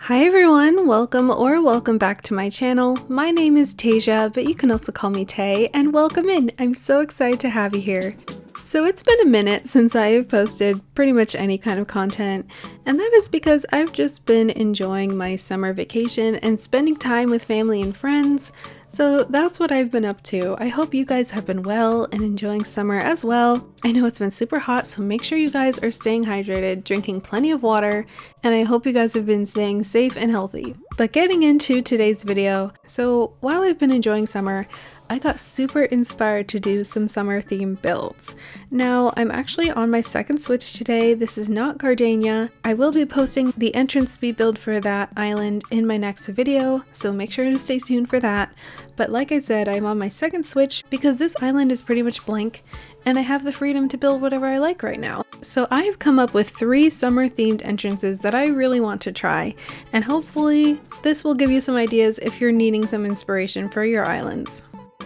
Hi everyone, welcome back to my channel. My name is Tasia, but you can also call me Tay, and welcome in. I'm so excited to have you here. So it's been a minute since I have posted pretty much any kind of content, and that is because I've just been enjoying my summer vacation and spending time with family and friends. So that's what I've been up to. I hope you guys have been well and enjoying summer as well. I know it's been super hot, so make sure you guys are staying hydrated, drinking plenty of water, and I hope you guys have been staying safe and healthy. But getting into today's video, so while I've been enjoying summer, I got super inspired to do some summer themed builds. Now, I'm actually on my second switch today. This is not Gardenia. I will be posting the entrance speed build for that island in my next video, so make sure to stay tuned for that. But like I said, I'm on my second switch because this island is pretty much blank and I have the freedom to build whatever I like right now. So I have come up with 3 summer themed entrances that I really want to try, and hopefully this will give you some ideas if you're needing some inspiration for your islands.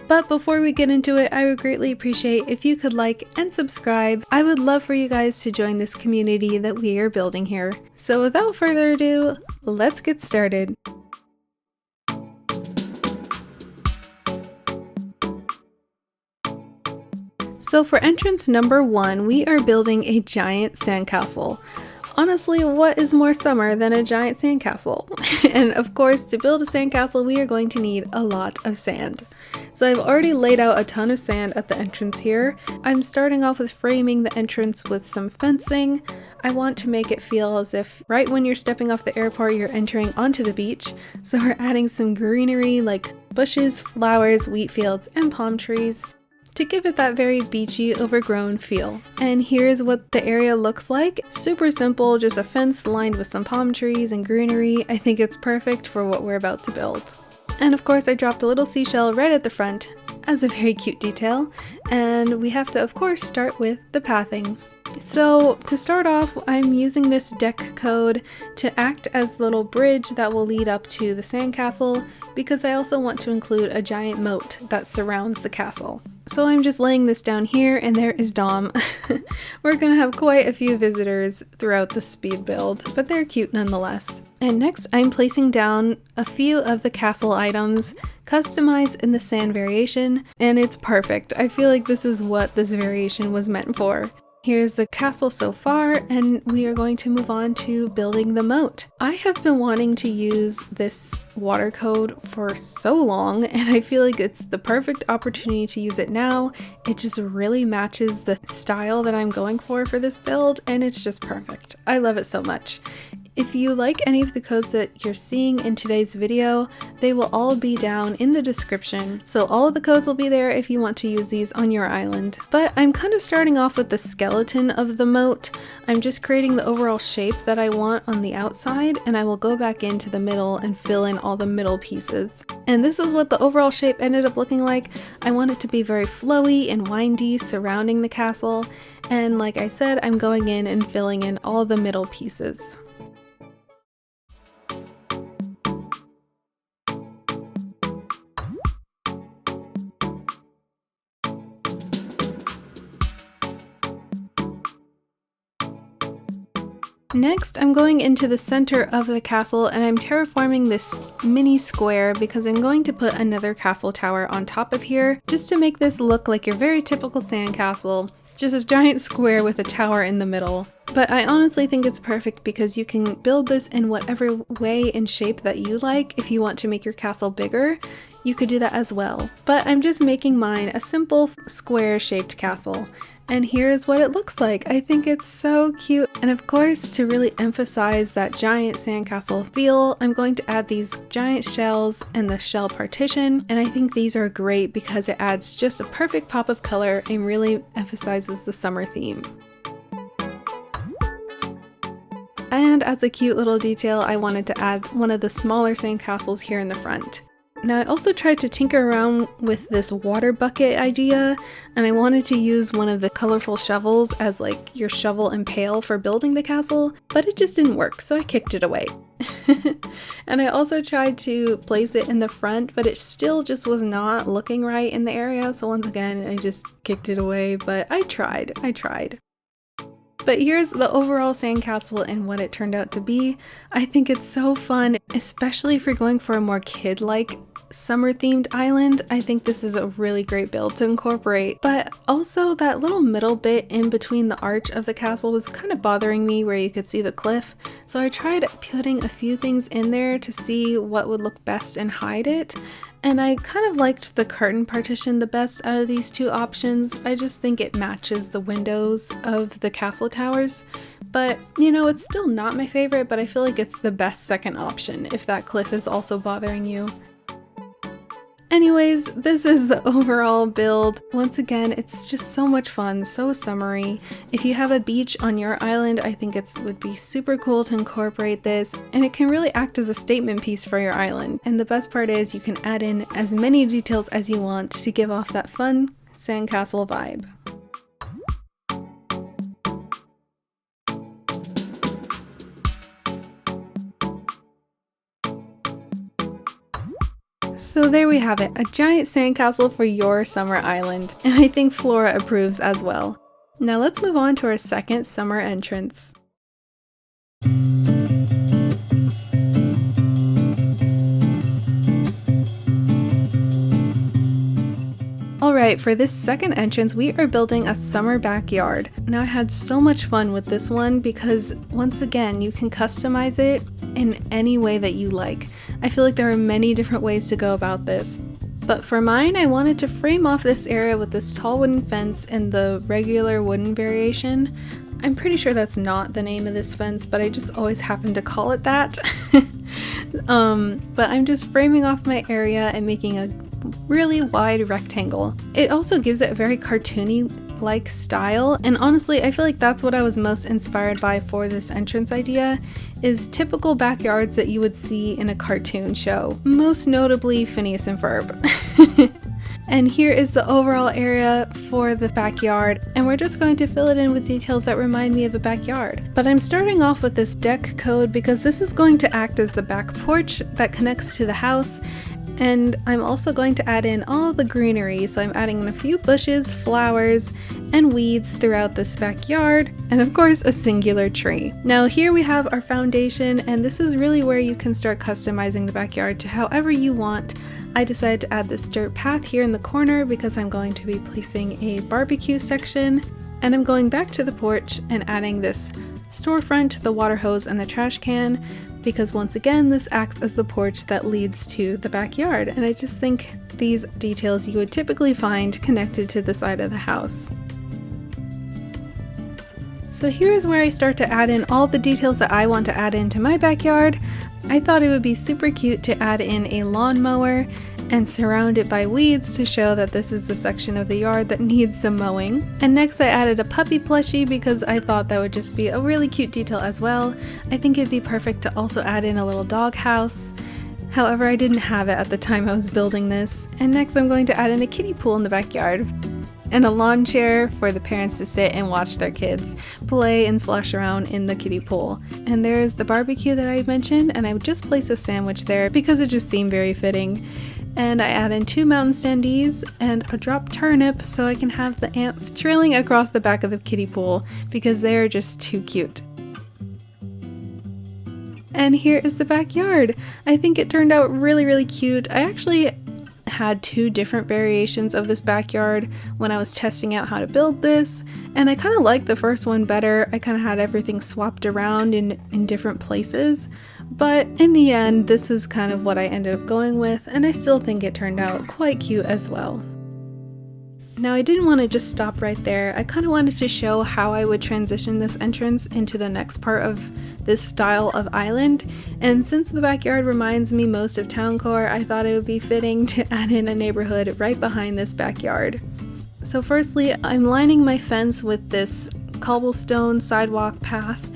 But before we get into it, I would greatly appreciate if you could like and subscribe. I would love for you guys to join this community that we are building here. So without further ado, let's get started. So for entrance number 1, we are building a giant sandcastle. Honestly, what is more summer than a giant sandcastle? And of course, to build a sandcastle, we are going to need a lot of sand. So I've already laid out a ton of sand at the entrance here. I'm starting off with framing the entrance with some fencing. I want to make it feel as if right when you're stepping off the airport, you're entering onto the beach. So we're adding some greenery like bushes, flowers, wheat fields, and palm trees to give it that very beachy, overgrown feel. And here's what the area looks like. Super simple, just a fence lined with some palm trees and greenery. I think it's perfect for what we're about to build. And of course I dropped a little seashell right at the front as a very cute detail. And we have to of course start with the pathing. So to start off, I'm using this deck code to act as the little bridge that will lead up to the sandcastle, because I also want to include a giant moat that surrounds the castle. So I'm just laying this down here, and there is Dom. We're gonna have quite a few visitors throughout the speed build, but they're cute nonetheless. And next I'm placing down a few of the castle items, customized in the sand variation, and it's perfect. I feel like this is what this variation was meant for. Here's the castle so far, and we are going to move on to building the moat. I have been wanting to use this water code for so long, and I feel like it's the perfect opportunity to use it now. It just really matches the style that I'm going for this build, and it's just perfect. I love it so much. If you like any of the codes that you're seeing in today's video, they will all be down in the description. So all of the codes will be there if you want to use these on your island. But I'm kind of starting off with the skeleton of the moat. I'm just creating the overall shape that I want on the outside, and I will go back into the middle and fill in all the middle pieces. And this is what the overall shape ended up looking like. I want it to be very flowy and windy surrounding the castle. And like I said, I'm going in and filling in all the middle pieces. Next, I'm going into the center of the castle, and I'm terraforming this mini square because I'm going to put another castle tower on top of here just to make this look like your very typical sandcastle, just a giant square with a tower in the middle. But I honestly think it's perfect because you can build this in whatever way and shape that you like. If you want to make your castle bigger, you could do that as well. But I'm just making mine a simple square shaped castle. And here's what it looks like. I think it's so cute. And of course, to really emphasize that giant sandcastle feel, I'm going to add these giant shells and the shell partition. And I think these are great because it adds just a perfect pop of color and really emphasizes the summer theme. And as a cute little detail, I wanted to add one of the smaller sandcastles here in the front. Now I also tried to tinker around with this water bucket idea, and I wanted to use one of the colorful shovels as like your shovel and pail for building the castle, but it just didn't work, so I kicked it away. And I also tried to place it in the front, but it still just was not looking right in the area, so once again I just kicked it away, but I tried. But here's the overall sandcastle and what it turned out to be. I think it's so fun, especially if you're going for a more kid-like summer-themed island. I think this is a really great build to incorporate. But also that little middle bit in between the arch of the castle was kind of bothering me where you could see the cliff. So I tried putting a few things in there to see what would look best and hide it. And I kind of liked the curtain partition the best out of these two options. I just think it matches the windows of the castle towers. But, you know, it's still not my favorite, but I feel like it's the best second option if that cliff is also bothering you. Anyways, this is the overall build. Once again, it's just so much fun, so summery. If you have a beach on your island, I think it would be super cool to incorporate this, and it can really act as a statement piece for your island. And the best part is you can add in as many details as you want to give off that fun sandcastle vibe. So there we have it, a giant sandcastle for your summer island, and I think Flora approves as well. Now let's move on to our second summer entrance. Alright, for this second entrance we are building a summer backyard. Now I had so much fun with this one because once again you can customize it in any way that you like. I feel like there are many different ways to go about this. But for mine, I wanted to frame off this area with this tall wooden fence and the regular wooden variation. I'm pretty sure that's not the name of this fence, but I just always happen to call it that. But I'm just framing off my area and making a really wide rectangle. It also gives it a very cartoony-like style, and honestly, I feel like that's what I was most inspired by for this entrance idea, is typical backyards that you would see in a cartoon show, most notably Phineas and Ferb. And here is the overall area for the backyard, and we're just going to fill it in with details that remind me of a backyard. But I'm starting off with this deck code because this is going to act as the back porch that connects to the house, and I'm also going to add in all the greenery, so I'm adding in a few bushes, flowers, and weeds throughout this backyard, and of course a singular tree. Now here we have our foundation, and this is really where you can start customizing the backyard to however you want. I decided to add this dirt path here in the corner because I'm going to be placing a barbecue section, and I'm going back to the porch and adding this storefront, the water hose, and the trash can, because once again this acts as the porch that leads to the backyard, and I just think these details you would typically find connected to the side of the house. So here's where I start to add in all the details that I want to add into my backyard. I thought it would be super cute to add in a lawnmower and surround it by weeds to show that this is the section of the yard that needs some mowing. And next I added a puppy plushie because I thought that would just be a really cute detail as well. I think it'd be perfect to also add in a little dog house. However, I didn't have it at the time I was building this. And next I'm going to add in a kiddie pool in the backyard, and a lawn chair for the parents to sit and watch their kids play and splash around in the kiddie pool. And there's the barbecue that I mentioned, and I would just place a sandwich there because it just seemed very fitting. And I add in 2 mountain standees and a dropped turnip so I can have the ants trailing across the back of the kiddie pool because they're just too cute. And here is the backyard. I think it turned out really cute. I actually had 2 different variations of this backyard when I was testing out how to build this, and I kind of liked the first one better. I kind of had everything swapped around in different places, but in the end this is kind of what I ended up going with, and I still think it turned out quite cute as well. Now I didn't want to just stop right there. I kind of wanted to show how I would transition this entrance into the next part of this style of island, and since the backyard reminds me most of town core, I thought it would be fitting to add in a neighborhood right behind this backyard. So firstly, I'm lining my fence with this cobblestone sidewalk path,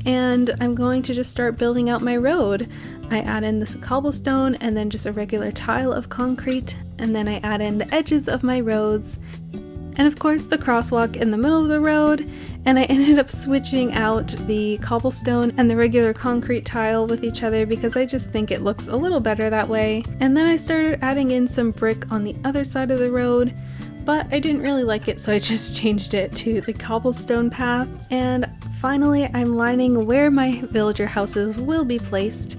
and I'm going to just start building out my road. I add in this cobblestone and then just a regular tile of concrete, and then I add in the edges of my roads, and of course the crosswalk in the middle of the road, and I ended up switching out the cobblestone and the regular concrete tile with each other because I just think it looks a little better that way. And then I started adding in some brick on the other side of the road, but I didn't really like it, so I just changed it to the cobblestone path. And finally, I'm lining where my villager houses will be placed.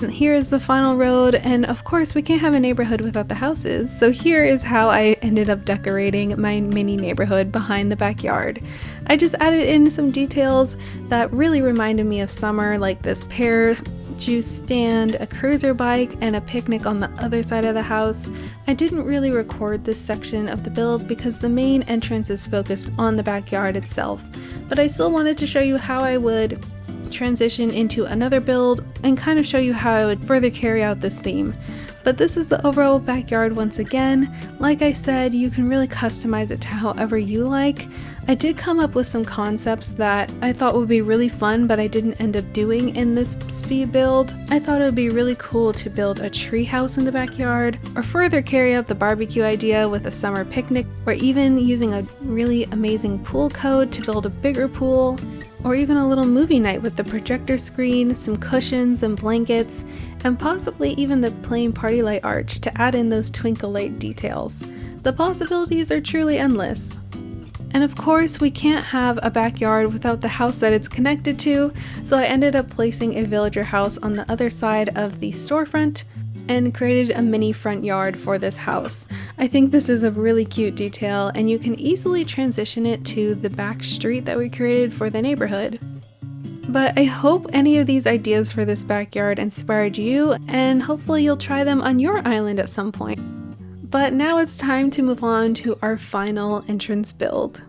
Here is the final road, and of course we can't have a neighborhood without the houses, so here is how I ended up decorating my mini neighborhood behind the backyard. I just added in some details that really reminded me of summer, like this pear juice stand, a cruiser bike, and a picnic on the other side of the house. I didn't really record this section of the build because the main entrance is focused on the backyard itself, but I still wanted to show you how I would transition into another build and kind of show you how I would further carry out this theme. But this is the overall backyard once again. Like I said, you can really customize it to however you like. I did come up with some concepts that I thought would be really fun, but I didn't end up doing in this speed build. I thought it would be really cool to build a tree house in the backyard, or further carry out the barbecue idea with a summer picnic, or even using a really amazing pool code to build a bigger pool, or even a little movie night with the projector screen, some cushions and blankets, and possibly even the plain party light arch to add in those twinkle light details. The possibilities are truly endless. And of course, we can't have a backyard without the house that it's connected to, so I ended up placing a villager house on the other side of the storefront and created a mini front yard for this house. I think this is a really cute detail, and you can easily transition it to the back street that we created for the neighborhood. But I hope any of these ideas for this backyard inspired you, and hopefully you'll try them on your island at some point. But now it's time to move on to our final entrance build.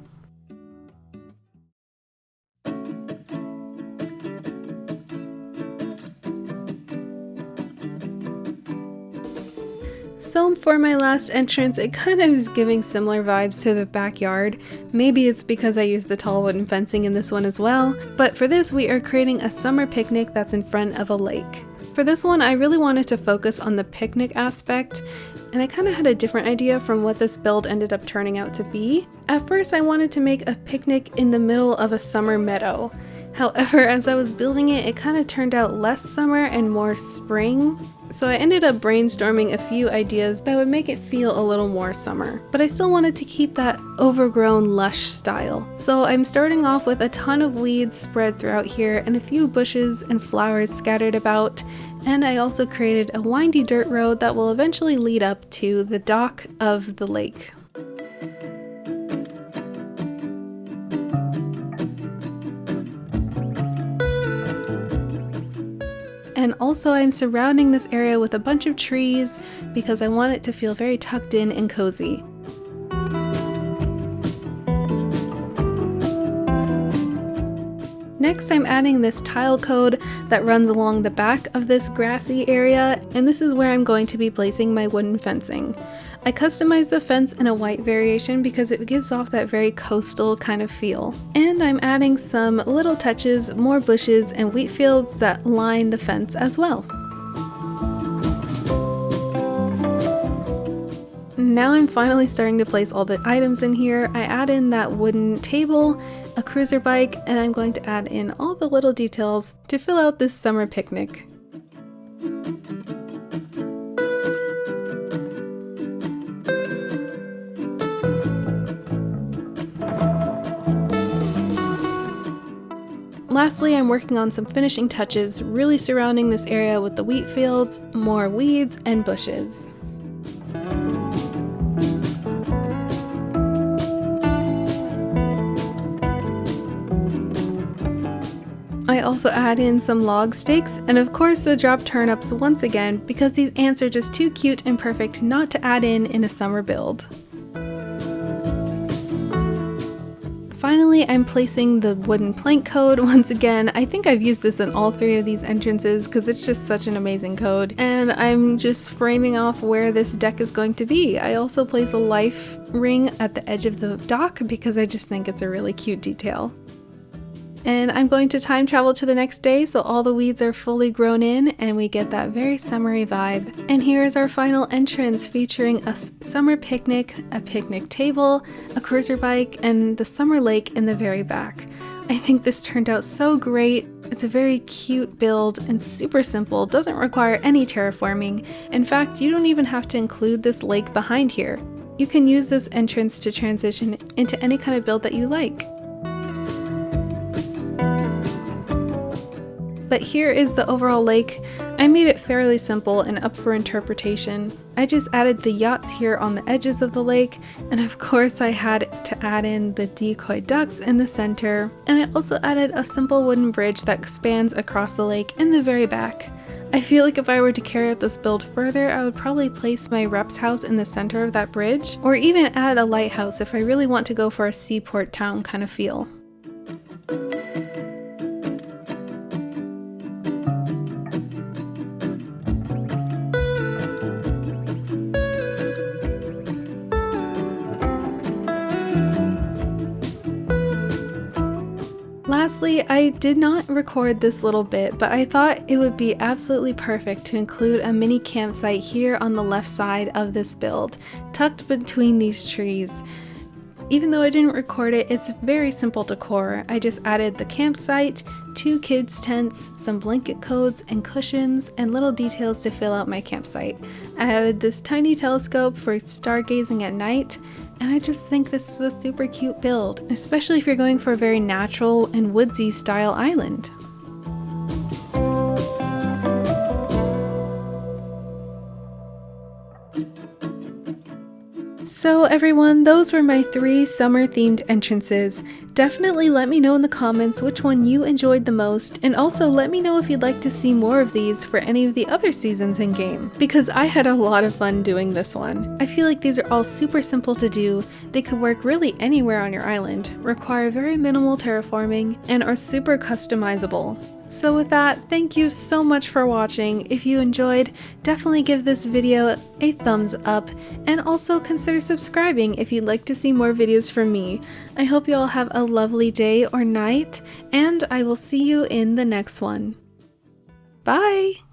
So for my last entrance, it kind of is giving similar vibes to the backyard. Maybe it's because I used the tall wooden fencing in this one as well, but for this we are creating a summer picnic that's in front of a lake. For this one, I really wanted to focus on the picnic aspect, and I kind of had a different idea from what this build ended up turning out to be. At first, I wanted to make a picnic in the middle of a summer meadow. However, as I was building it, it kind of turned out less summer and more spring. So I ended up brainstorming a few ideas that would make it feel a little more summer, but I still wanted to keep that overgrown lush style. So I'm starting off with a ton of weeds spread throughout here and a few bushes and flowers scattered about, and I also created a windy dirt road that will eventually lead up to the dock of the lake. And also I'm surrounding this area with a bunch of trees because I want it to feel very tucked in and cozy. Next, I'm adding this tile code that runs along the back of this grassy area, and this is where I'm going to be placing my wooden fencing. I customized the fence in a white variation because it gives off that very coastal kind of feel. And I'm adding some little touches, more bushes and wheat fields that line the fence as well. Now I'm finally starting to place all the items in here. I add in that wooden table, a cruiser bike, and I'm going to add in all the little details to fill out this summer picnic. Lastly, I'm working on some finishing touches, really surrounding this area with the wheat fields, more weeds, and bushes. I also add in some log stakes, and of course the drop turnips once again because these ants are just too cute and perfect not to add in a summer build. Finally, I'm placing the wooden plank code once again. I think I've used this in all three of these entrances because it's just such an amazing code. And I'm just framing off where this deck is going to be. I also place a life ring at the edge of the dock because I just think it's a really cute detail. And I'm going to time travel to the next day so all the weeds are fully grown in and we get that very summery vibe. And here's our final entrance featuring a summer picnic, a picnic table, a cruiser bike, and the summer lake in the very back. I think this turned out so great. It's a very cute build and super simple, doesn't require any terraforming. In fact, you don't even have to include this lake behind here. You can use this entrance to transition into any kind of build that you like. But here is the overall lake. I made it fairly simple and up for interpretation. I just added the yachts here on the edges of the lake, and of course I had to add in the decoy ducks in the center, and I also added a simple wooden bridge that spans across the lake in the very back. I feel like if I were to carry out this build further, I would probably place my rep's house in the center of that bridge, or even add a lighthouse if I really want to go for a seaport town kind of feel. Lastly, I did not record this little bit, but I thought it would be absolutely perfect to include a mini campsite here on the left side of this build, tucked between these trees. Even though I didn't record it, it's very simple decor. I just added the campsite, 2 kids' tents, some blanket coats and cushions, and little details to fill out my campsite. I added this tiny telescope for stargazing at night, and I just think this is a super cute build, especially if you're going for a very natural and woodsy style island. So everyone, those were my 3 summer themed entrances. Definitely let me know in the comments which one you enjoyed the most, and also let me know if you'd like to see more of these for any of the other seasons in game, because I had a lot of fun doing this one. I feel like these are all super simple to do, they could work really anywhere on your island, require very minimal terraforming, and are super customizable. So with that, thank you so much for watching. If you enjoyed, definitely give this video a thumbs up, and also consider subscribing if you'd like to see more videos from me. I hope you all have a lovely day or night, and I will see you in the next one. Bye!